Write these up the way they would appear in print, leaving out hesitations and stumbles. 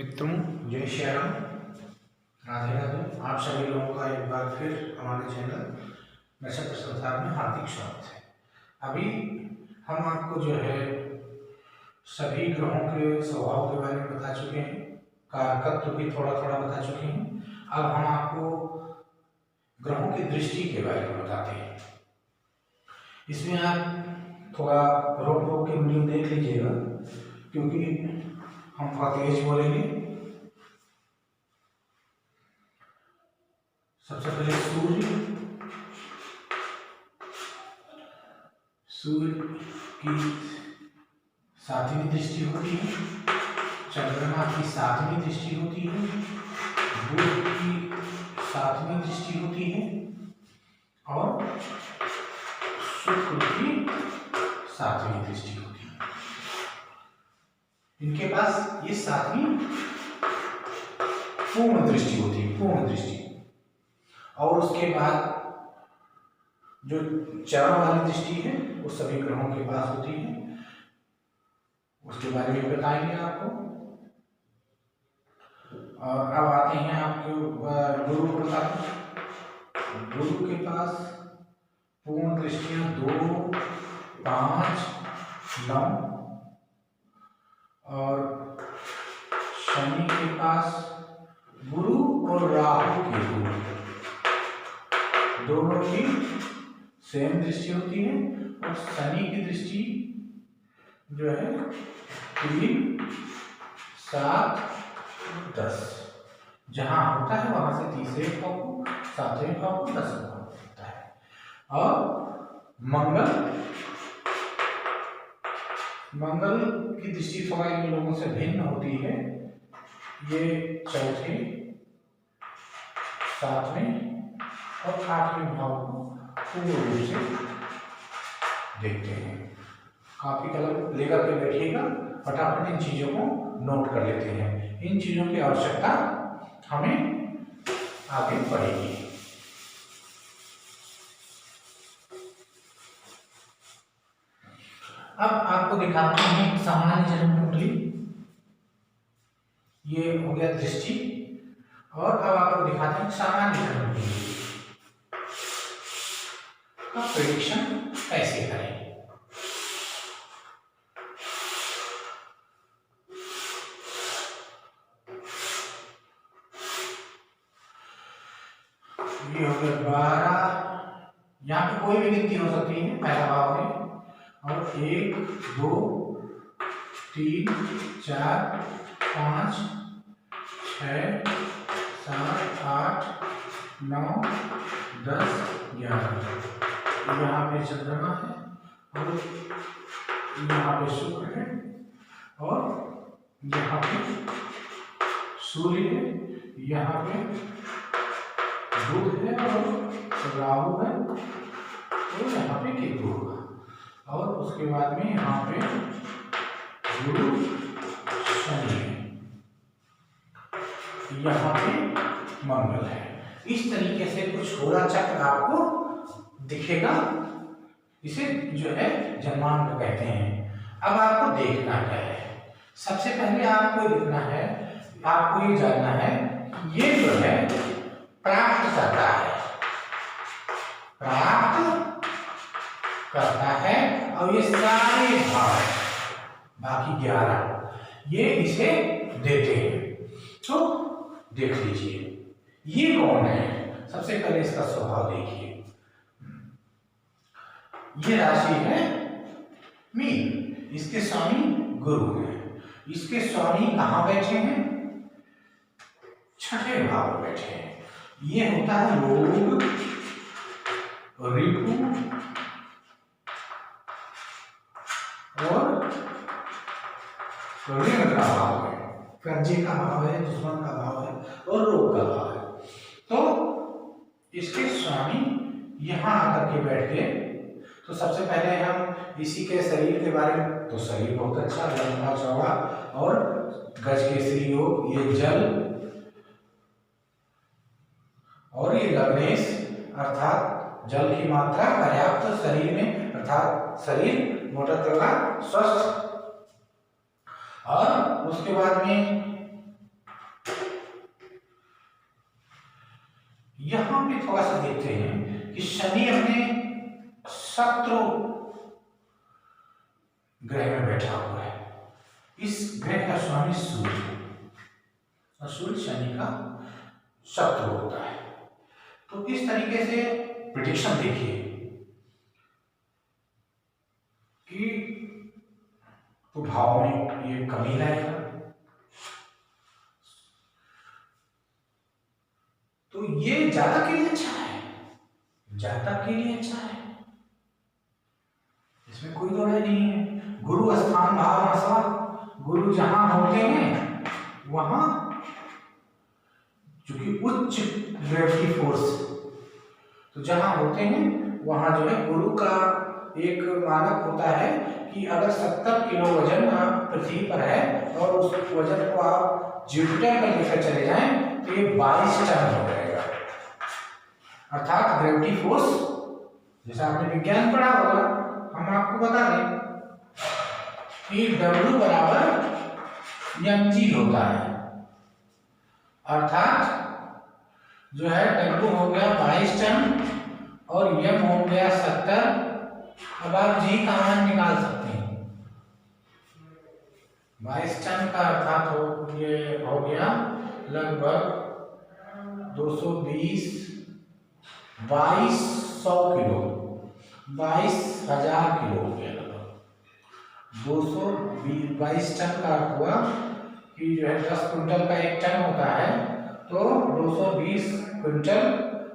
मित्रों, जय श्री राम, राधे राधे। आप सभी लोगों का एक बार फिर हमारे चैनल नक्षत्र संसार में हार्दिक स्वागत है। अभी हम आपको जो है सभी ग्रहों के स्वभाव के बारे में बता चुके हैं, कारकत्व भी थोड़ा थोड़ा बता चुके हैं। अब हम आपको ग्रहों की दृष्टि के बारे में बताते हैं। इसमें आप थोड़ा रोक रोक के वीडियो देख लीजिएगा, क्योंकि हम थोड़ा तेज बोलेंगे। सबसे पहले सूर्य की 7वीं दृष्टि होती है, चंद्रमा की 7वीं दृष्टि होती है, बुध की 7वीं दृष्टि होती है और शुक्र की 7वीं दृष्टि होती है। इनके पास ये 7वीं पूर्ण दृष्टि होती है, पूर्ण दृष्टि। और उसके बाद जो चरण वाली दृष्टि है वो सभी ग्रहों के पास होती है, उसके बारे में बताएंगे आपको। और अब आते हैं आपके गुरु पर। गुरु के पास पूर्ण दृष्टियां 2, 5, 9 और शनि के पास गुरु और राहु के गुरु दोनों की सेम दृष्टि होती है। और शनि की दृष्टि जो है 3, 7, 10 जहां होता है वहां से तीसरे भाव को, 7वें भाव को, 10वें भाव को होता है। और मंगल की दृष्टि थोड़ा इन लोगों से भिन्न होती है। ये चौथे, 7वें और 8वें भाव को पूर्ण रूप से देखते हैं। काफी कलम लेकर के बैठिएगा, फटाफट इन चीजों को नोट कर लेते हैं। इन चीजों की आवश्यकता हमें आगे पड़ेगी। अब आपको दिखाते हैं सामान्य जन्म कुंडली। ये हो गया दृष्टि। और अब आपको दिखाते हैं सामान्य जन्म कुंडली का प्रेडिक्शन कैसे करें। ये हो गया 12, यहाँ पे कोई भी गिनती हो सकती है, पहला भाव है। और 1, 2, 3, 4, 5, 6, 7, 8, 9, 10, 11। यहाँ पे चंद्रमा है और यहाँ पे शुक्र है और यहाँ पे सूर्य है, यहाँ पे बुध है और राहु है और यहाँ पे केतु होगा। और उसके बाद में यहाँ पे गुरु, शनि है, यहाँ पे मंगल है। इस तरीके से कुछ गोला चक्र आपको दिखेगा। इसे जो है जन्मांक कहते हैं। अब आपको देखना क्या है, सबसे पहले आपको लिखना है, आपको ये जानना है ये जो है प्राप्त करता है, प्राप्त करता है। और ये सारे भाव बाकी 11 ये इसे देते हैं। तो देख लीजिए ये कौन है। सबसे पहले इसका स्वभाव देखिए। ये राशि है मीन, इसके स्वामी गुरु हैं। इसके स्वामी कहां बैठे हैं? 6ठे भाव में बैठे हैं। ये होता है रोग, रिपु और ऋण का भाव है, कर्जे का भाव है, दुश्मन का भाव है और रोग का भाव है। तो इसके स्वामी यहां आकर के बैठ गए। तो सबसे पहले हम इसी के शरीर के बारे में, तो शरीर बहुत अच्छा, लंबा चौड़ा और गज केसरी योग, ये जल और ये लग्नेश अर्थात जल की मात्रा पर्याप्त शरीर में, अर्थात शरीर मोटा तगड़ा स्वस्थ। और उसके बाद में इस शनि अपने शत्रु ग्रह में बैठा हुआ है। इस ग्रह का स्वामी सूर्य है और सूर्य शनि का शत्रु होता है। तो इस तरीके से प्रेडिक्शन देखिए कि तो भाव में ये कमी लाएगा, तो ये जातक के लिए अच्छा है, जातक के लिए अच्छा है, इसमें कोई दो नहीं है। गुरु स्थान भाव मसा, गुरु जहां होते हैं वहां चूंकि उच्च ग्रेविटी फोर्स, तो जहां होते हैं वहां जो है गुरु का एक मानक होता है कि अगर 70 किलो वजन पृथ्वी पर है और उस वजन को आप जुपिटर पर लेकर चले जाएं तो ये 22 टन हो जाएगा। अर्थात ग्रेविटी फोर्स, जैसा आपने विज्ञान पढ़ा होगा, हम आपको बता दें कि W बराबर mg होता है। अर्थात जो है W हो गया 22 टन और m हो गया 70। अब आप g का मान निकाल सकते हैं। 22 टन का अर्थात ये हो गया लगभग 220 2200 किलो, 22,000 किलो हो गया लगभग। 222 टन का अर्थ हुआ कि जो है 10 क्विंटल का 1 टन होता है, तो 220 क्विंटल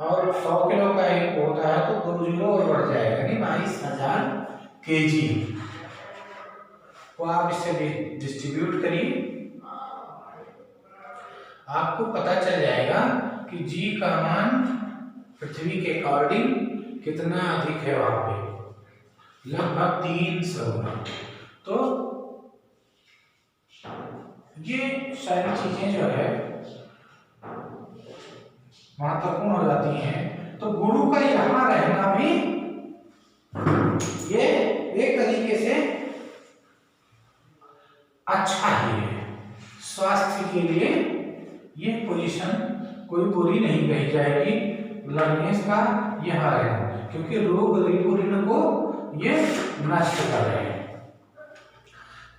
और 100 किलो का एक होता है तो 2 जीरो और बढ़ जाएगा, यानी 22,000 केजी। तो आप इसे डिस्ट्रीब्यूट करिए, आपको पता चल जाएगा कि जी का मान पृथ्वी के अकॉर्डिंग कितना अधिक है वहां पे, लगभग 300 गुना। तो ये सारी चीजें जो है महत्वपूर्ण हो जाती हैं। तो गुरु का यहाँ रहना भी ये एक तरीके से अच्छा ही है, स्वास्थ्य के लिए ये पोजीशन कोई बुरी नहीं कही जाएगी लग्नेश का यहाँ रहना, क्योंकि रोग ऋण को ये नष्ट कर रहे हैं।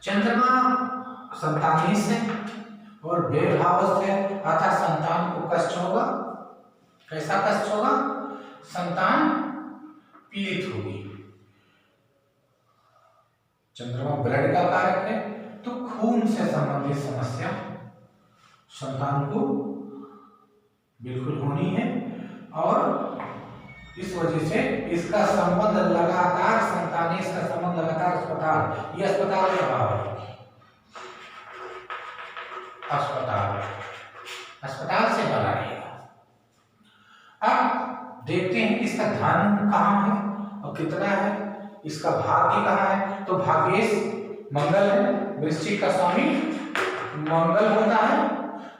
चंद्रमा संतानीस है और बेभावस्थ है, अर्थात संतान को कष्ट होगा। कैसा कष्ट होगा? संतान पीड़ित होगी। चंद्रमा ब्लड का कारक है, तो खून से संबंधित समस्या संतान को बिल्कुल होनी है और इस वजह से इसका संबंध लगातार संतानेश का संबंध लगातार अस्पताल, ये अस्पताल का भाव है, अस्पताल से बना रहेगा। अब देखते हैं कि इसका धन कहाँ है और कितना है, इसका भाग्य कहाँ है। तो भाग्येश मंगल है, वृश्चिक का स्वामी मंगल होता है।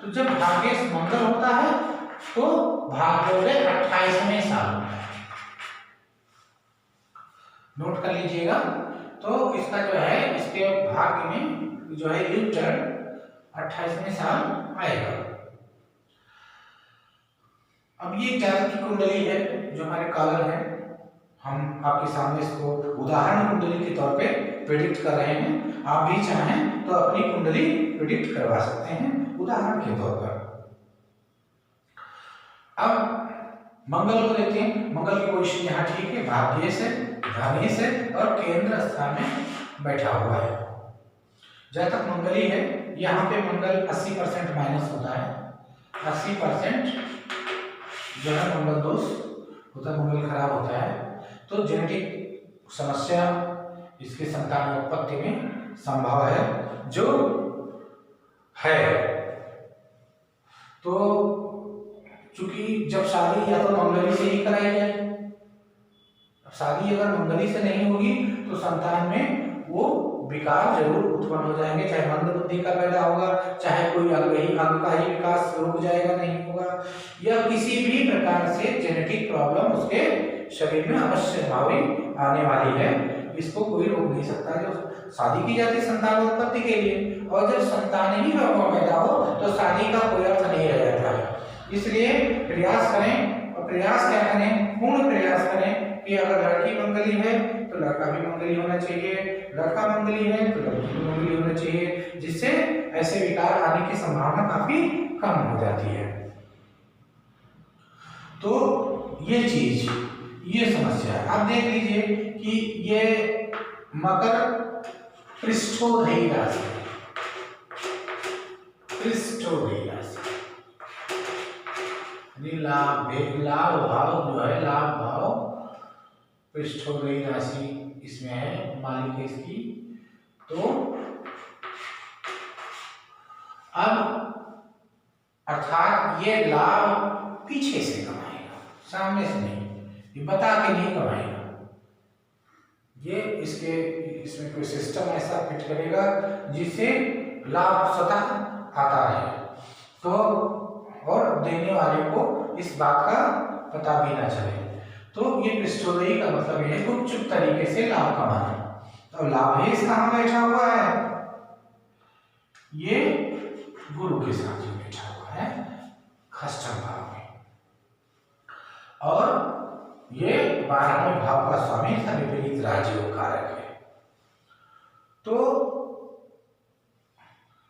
तो जब भाग्येश मंगल होता है तो भाग्योदय 28वें साल में, नोट कर लीजिएगा। तो इसका जो है इसके भाग्य में जो है युग टर्न 28वें साल आएगा। अब ये जातक की कुंडली है जो हमारे कॉलर है, हम आपके सामने इसको उदाहरण कुंडली के तौर पे प्रेडिक्ट कर रहे हैं। आप भी चाहें तो अपनी कुंडली प्रेडिक्ट करवा सकते हैं उदाहरण के तौर पर। अब मंगल को देखते हैं। मंगल की पोजीशन यहाँ ठीक है, भाग्य से धनी से और केंद्र स्थान में बैठा हुआ है। जहाँ तक मंगली है, यहाँ पे मंगल 80% माइनस होता है। 80% जो है मंगल दोष होता है, मंगल खराब होता है। तो जेनेटिक समस्या इसके संतानोत्पत्ति में संभव है जो है। तो चूंकि जब शादी या तो मंगली से ही कराई जाए, शादी अगर मंगली से नहीं होगी तो संतान में वो विकार जरूर उत्पन्न हो जाएंगे, चाहे मंद बुद्धि का पैदा होगा, चाहे कोई अंग का ही विकास रुक जाएगा, नहीं होगा, या किसी भी प्रकार से जेनेटिक प्रॉब्लम उसके शरीर में अवश्य भावी आने वाली है। इसको कोई रोक नहीं सकता। जो शादी की जाती है संतानोत्पत्ति के लिए, और जब संतान ही पैदा हो तो शादी का कोई अर्थ नहीं रह जाता है। इसलिए प्रयास करें प्रयास क्या करें, पूर्ण प्रयास करें कि अगर लड़की मंगली है तो लड़का भी मंगली होना चाहिए, लड़का मंगली है तो लड़की भी मंगली होना चाहिए, जिससे ऐसे विकार आने की संभावना काफी कम हो जाती है। तो ये चीज, ये समस्या है। आप देख लीजिए कि ये मकर पृष्ठोदयी राशि, पृष्ठोदयी राशि लाभ भाव जो है, लाभ भाव पृष्ठोदयी राशि इसमें है, मालिक है इसकी। तो अब अर्थात ये लाभ पीछे से कमाएगा, सामने से नहीं, ये बता के नहीं कमाएगा। ये इसमें कोई सिस्टम ऐसा फिट करेगा जिससे लाभ स्वतः आता है, तो और देने वाले को इस बात का पता भी ना चले। तो ये पृष्ठोदयी का मतलब है गुपचुप तरीके से लाभ कमाना। तो लाभेश कहाँ बैठा हुआ है, ये गुरु के साथ ही बैठा हुआ है, खष्टम भाव में, और ये 12वें भाव का स्वामी विपरीत राजयोग कारक है। तो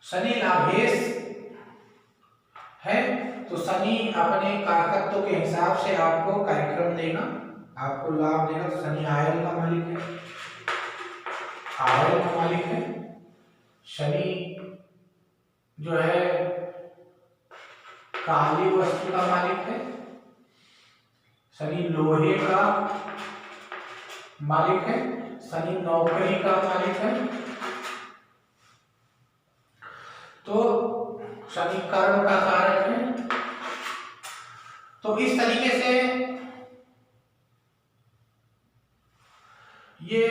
शनि लाभेश है, तो शनि अपने कारकत्व के हिसाब से आपको कार्यक्रम देगा, आपको लाभ देगा। तो शनि आयल का मालिक है, आयल का मालिक है। शनि जो है काली वस्तु का मालिक है, शनि लोहे का मालिक है, शनि नौकरी का मालिक है। तो शनि कर्म का कारक है। तो इस तरीके से ये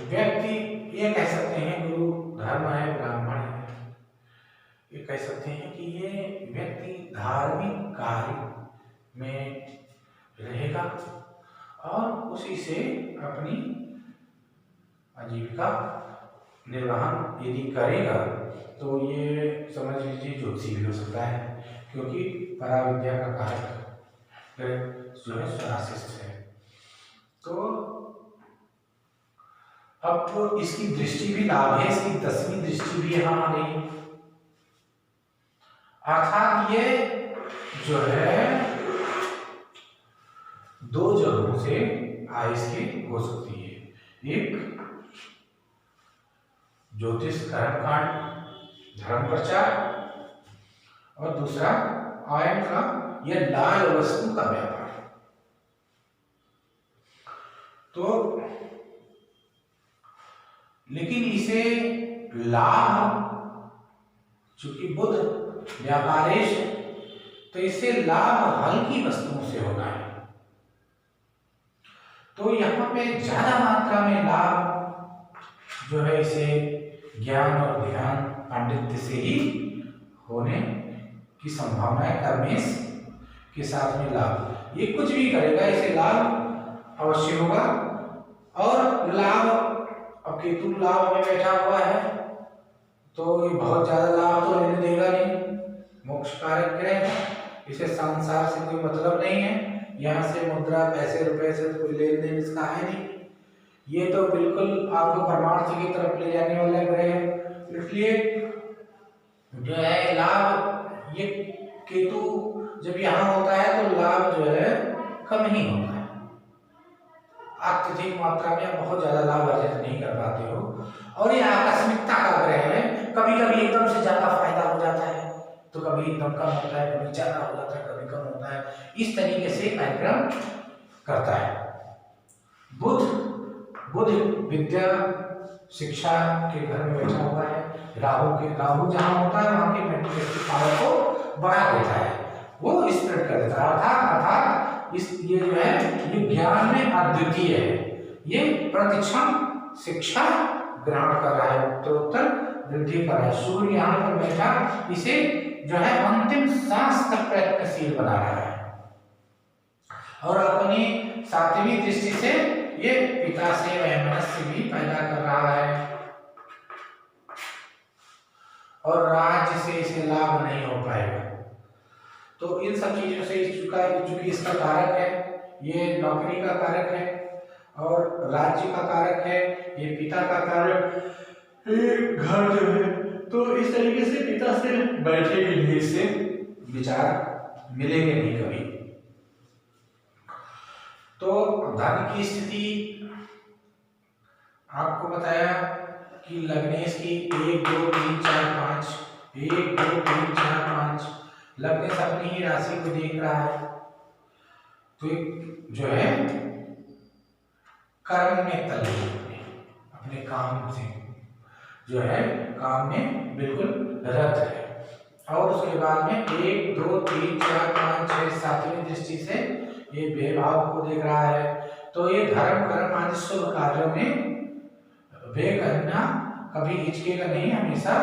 व्यक्ति, ये कह सकते हैं गुरु धर्म है, ब्राह्मण है, ये कह सकते हैं कि ये व्यक्ति धार्मिक कार्य में रहेगा और उसी से अपनी आजीविका निर्वहन यदि करेगा, तो ये समझ लीजिए ज्योतिषी भी हो सकता है, क्योंकि पराविद्या का कारक जो है स्वराशिष्ट है। तो अब तो इसकी दृष्टि भी लाभ है, इसकी 10वीं दृष्टि भी यहां आ गई, अर्थात ये जो है 2 जगहों से आय इसकी हो सकती है। एक ज्योतिष कर्मकांड धर्म प्रचार, और दूसरा आयन का या लाल वस्तु का व्यापार। तो लेकिन इसे लाभ, चूंकि बुध व्यापारेश, तो इससे लाभ हल्की वस्तुओं से होना है। तो यहाँ पे ज्यादा मात्रा में लाभ जो है इसे ज्ञान और ध्यान पांडित्य से ही होने की संभावना है। कर्मेश के साथ में लाभ, ये कुछ भी करेगा इसे लाभ अवश्य होगा। और लाभ, अब केतु लाभ में बैठा हुआ है, तो ये बहुत ज्यादा लाभ तो लेने देगा नहीं, मोक्ष कारक ग्रह है, इसे संसार से कोई मतलब नहीं है, यहाँ से मुद्रा पैसे रुपए से तो कोई लेन देन इसका है नहीं, ये तो बिल्कुल आपको परमार्थ की तरफ ले जाने वाला ग्रह है। इसलिए जो है लाभ, ये केतु जब यहाँ होता है तो लाभ जो है कम ही होता है, अत्यधिक मात्रा में बहुत ज्यादा लाभ अर्जित नहीं कर पाते हो। और ये आकस्मिकता का ग्रह है, कभी कभी एकदम से ज्यादा फायदा हो जाता है, तो कभी एकदम कम होता है, कभी ज्यादा हो जाता है, कभी कम होता है, इस तरीके से कार्यक्रम करता है। बुध विद्या शिक्षा के घर में बैठा हुआ है, राहु जहाँ होता है वहां के मेंटल पावर को बढ़ा देता है, वो स्प्रेड कर देता है। अर्थात ये जो है ये ज्ञान में अद्वितीय है, ये प्रतिक्षण शिक्षा ग्रहण कर रहा है, उत्तरोत्तर वृद्धि कर रहा है। सूर्य यहाँ पर बैठा इसे जो है अंतिम सांस तक प्रयत्नशील बना रहा है, और अपनी 7वीं दृष्टि से ये पिता से वैमनस्य भी पैदा कर रहा है, और राज्य से इसे लाभ नहीं हो पाएगा। तो इन सब चीजों से चूंकि इसका कारक है, ये नौकरी का कारक है और राज्य का कारक है, ये पिता का कारक, ये घर जो है, तो इस तरीके से पिता से बैठेगी नहीं, इससे विचार मिलेंगे नहीं कभी। तो धन की स्थिति आपको बताया कि लग्नेश की 1 2 3 4 5, 1 2 3 4 5, लग्नेश अपनी ही राशि को देख रहा है, तो जो है कर्म में तल्लीन, अपने काम से जो है काम में बिल्कुल रत है। और उसके बाद में 1 2 3 4 5 6 7वीं दृष्टि से ये व्यय को देख रहा है, तो ये धर्म कर्म आदि शुभ कार्यों में व्यय करना कभी हिचकेगा नहीं, हमेशा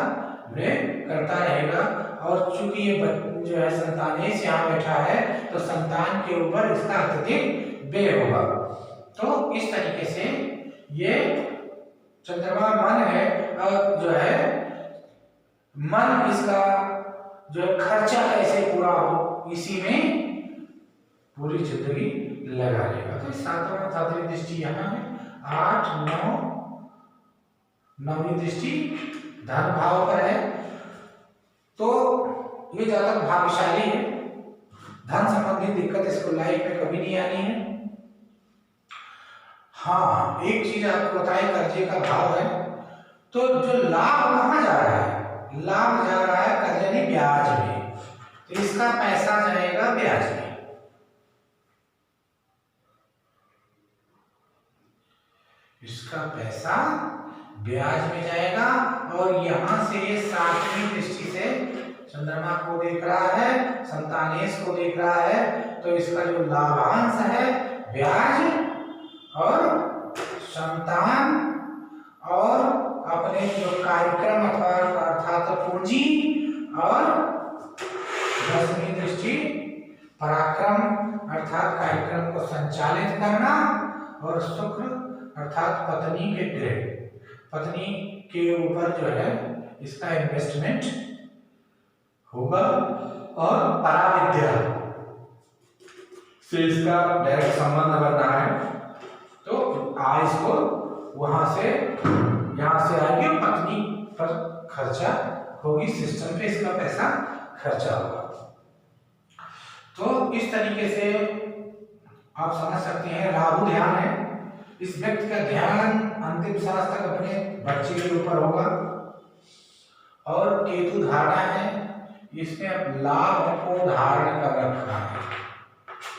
व्यय करता रहेगा। और चूंकि ये जो है संतानेश यहाँ बैठा है, तो संतान के ऊपर इसका अत्यधिक व्यय होगा। तो इस तरीके से ये चंद्रमा मन है, और जो है मन इसका जो है खर्चा कैसे पूरा हो, इसी में पूरी जिंदगी लगा लेगा। तो 7वीं दृष्टि यहाँ है, 8 9 9वीं दृष्टि धन भाव पर है, तो ये जातक भाग्यशाली है, धन संबंधी दिक्कत इसको लाइफ में कभी नहीं आनी है। हाँ, एक चीज आपको बताएं, कर्जे का भाव है, तो जो लाभ कहाँ जा रहा है, लाभ जा रहा है कर्जे नहीं ब्याज में, तो इसका पैसा जाएगा ब्याज में, इसका पैसा ब्याज में जाएगा। और यहां से 7वीं दृष्टि से चंद्रमा को देख रहा है, संतानेश को देख रहा है, तो इसका जो लाभांश है ब्याज और संतान और अपने जो कार्यक्रम अर्थात पूंजी, और 10वीं दृष्टि पराक्रम अर्थात कार्यक्रम को संचालित करना, और शुक्र अर्थात पत्नी के गृह, पत्नी के ऊपर जो है इसका इन्वेस्टमेंट होगा, और पराविद्या से इसका डायरेक्ट संबंध बनना है, तो आय इसको वहां से यहाँ से आएगी, पत्नी पर खर्चा होगी, सिस्टम पे इसका पैसा खर्चा होगा। तो इस तरीके से आप समझ सकते हैं, राहु ध्यान है, इस व्यक्ति का ध्यान अंतिम सांस तक अपने बच्चे के ऊपर होगा, और केतु धारणा है, इसमें लाभ को धारण कर रखा है,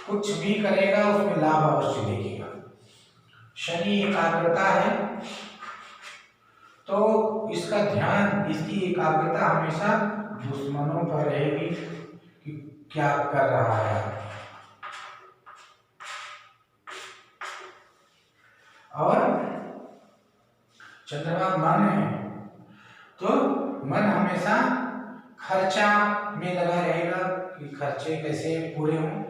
कुछ भी करेगा उसमें लाभ अवश्य देखेगा। शनि एकाग्रता है, तो इसका ध्यान, इसकी एकाग्रता हमेशा दुश्मनों पर रहेगी कि क्या कर रहा है। और चंद्रमा मन है, तो मन हमेशा खर्चा में लगा रहेगा कि खर्चे कैसे पूरे हों।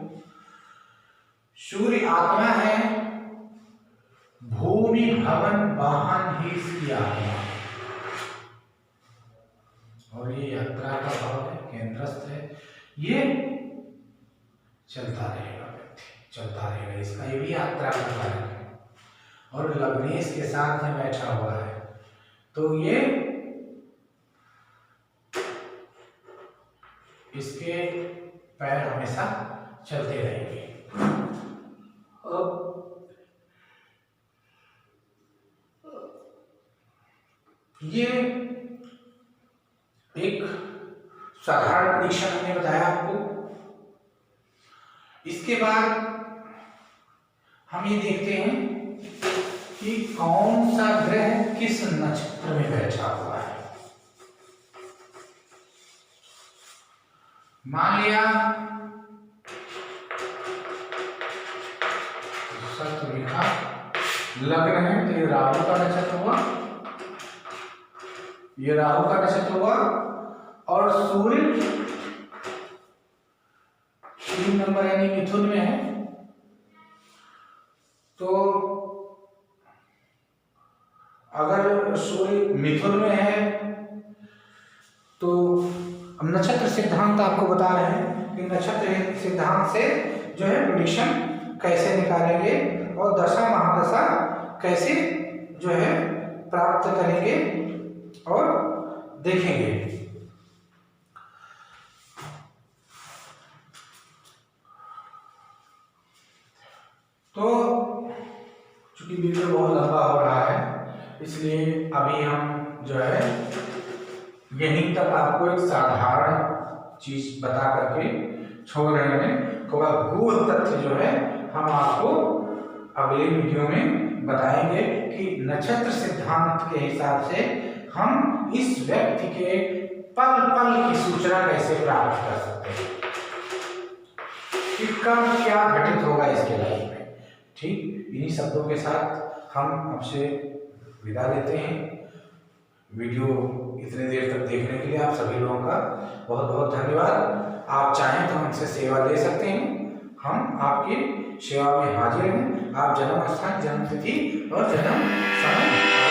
सूर्य आत्मा है, भूमि भवन वाहन ही इसकी आत्मा, और ये यात्रा का भाव है, केंद्रस्थ है, ये चलता रहेगा, व्यक्ति चलता रहेगा, इसका ये भी यात्रा का कार्य है। और लग्नेश के साथ में बैठा हुआ है, तो ये इसके पैर हमेशा चलते रहेंगे। ये एक साधारण परीक्षण हमने बताया आपको। इसके बाद हम ये देखते हैं कि कौन सा ग्रह किस नक्षत्र में बैठा हुआ है। मान लिया शत्रुरेखा लग्न है, तो ये राहु का नक्षत्र हुआ, ये राहु का नक्षत्र हुआ, और सूर्य 3 नंबर यानी मिथुन में है, तो अगर सूर्य मिथुन में है, तो हम नक्षत्र सिद्धांत आपको बता रहे हैं कि नक्षत्र सिद्धांत से जो है प्रेडिक्शन कैसे निकालेंगे और दशा महादशा कैसे जो है प्राप्त करेंगे और देखेंगे। तो चूंकि वीडियो बहुत लंबा हो रहा है इसलिए अभी हम जो है यहीं तक आपको एक साधारण चीज बता करके छोड़ रहे हैं। थोड़ा गूढ़ तथ्य जो है हम आपको अगले वीडियो में बताएंगे कि नक्षत्र सिद्धांत के हिसाब से हम इस व्यक्ति के पल पल की सूचना कैसे प्राप्त कर सकते हैं कि कब क्या घटित होगा इसके लाइफ में। ठीक, इन्हीं शब्दों के साथ हम आपसे विदा लेते हैं। वीडियो इतने देर तक देखने के लिए आप सभी लोगों का बहुत बहुत धन्यवाद। आप चाहें तो हमसे सेवा ले सकते हैं, हम आपकी सेवा में हाजिर हैं। आप जन्म स्थान, जन्म तिथि और जन्म समय